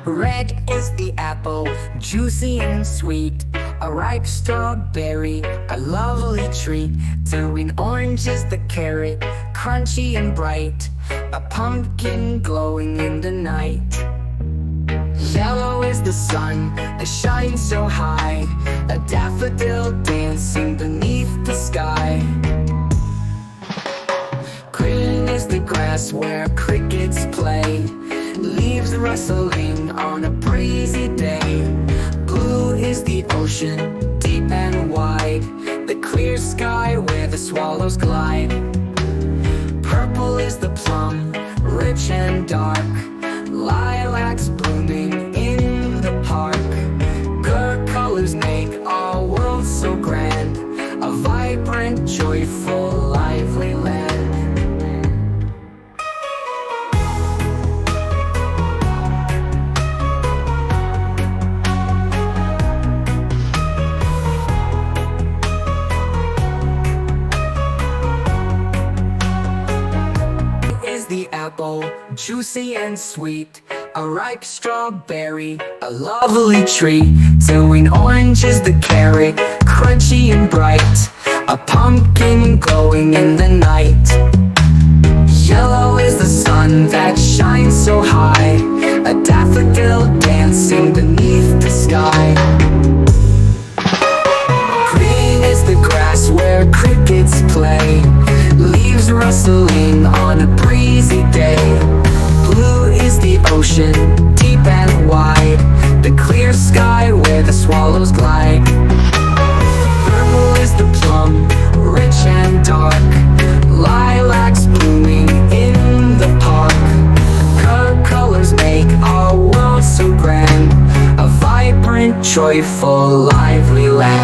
Red is the apple, juicy and sweet. A ripe strawberry, a lovely treat. Green orange is the carrot, crunchy and bright. A pumpkin glowing in the night. Yellow is the sun that shines so high. A daffodil dancing beneath the sky. Green is the grass where crickets play. Leaves rustling on a breezy day. Blue is the ocean, deep and wide. The clear sky where the swallows glide. Purple is the plum, rich and dark. Lilacs blooming in the park. Good colors make our world so grand. A vibrant, joyful, lively land. The apple, juicy and sweet. A ripe strawberry, a lovely treat. Green orange is the carrot, crunchy and bright. A pumpkin glowing in the night. Yellow is the sun that shines so high. A daffodil dancing beneath the sky. Green is the grass where crickets play. Leaves rustling on a breezy day. Blue is the ocean, deep and wide. The clear sky where the swallows glide. Purple is the plum, rich and dark. Lilacs blooming in the park. Colors make our world so grand. A vibrant, joyful, lively land.